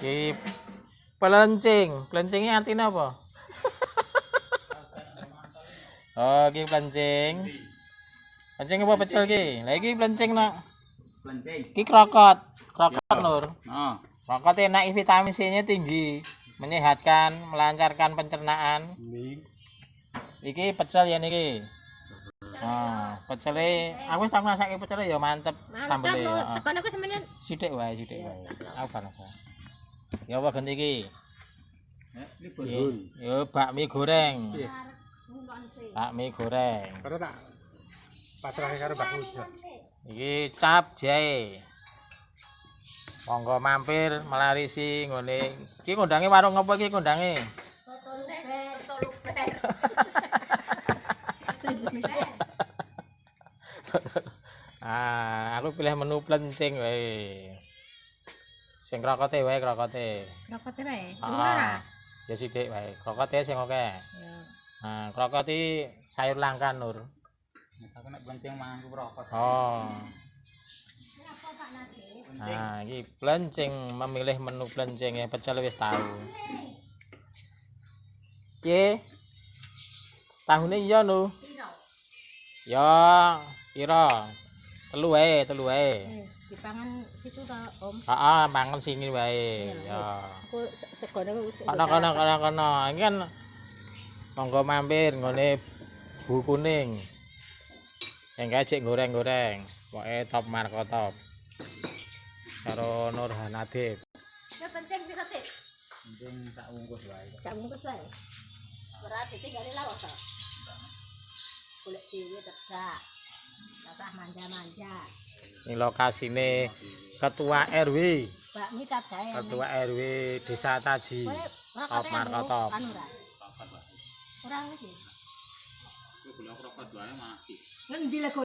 Iki pelencing. Pelencingnya artinya apa? Oh, iki pelencing. Pelencing apa pecel iki? Lah iki pelencing nak. Pelencing. Iki krokot. Krokot Nur. Oh. Krokot enak, vitamin C-nya tinggi, menyehatkan, melancarkan pencernaan. Iki pecel ya niki. Ah, pecele aku wis tak ngrasake pecele ya mantep sambele ya. Sekono ku sampeyan Sithik wae. Aku kan rasa. Ya apa ganti iki? Yo bakmi goreng. Bakmi goreng. Karo tak pasrahe karo Mbak Musa. Iki cap jahe. Monggo mampir melarisi ngene. Iki kondange warung apa iki kondange? Aku pilih menu pelencing wae. Sing krokote wae krokote. Krokote wae. Ya sithik wae. Krokote sing akeh. Ya. Nah, krokot iki sayur langka Nur. Aku nek pelencing mangan krokot. Oh. Nah, iki pelencing, memilih menu pelencing ya pecel wis tahu. Piye? Tahune iya no. Ya, pira? Telu wae. Dipangan situ ta, Om. Heeh, mangan sini wae. Ya. Aku sekono Kono. Iki kan monggo mampir ngene Bu Kuning. Engke cek goreng-goreng. Pokoke top marko top. Karo Nur Hanadib. Ya penceng pira, Tik? Pelencing tak ungkus wae. Tak bungkus wae. Berarti tinggal lawak ta. Kulit dhewe tegak. Tasah manja-manja. Ini lokasine Ketua RW. Bakmi cap jahe. Ketua RW Desa Taji. Top marko top. Ora iki. Kuwi golek krokot wae mati. Ngendi lek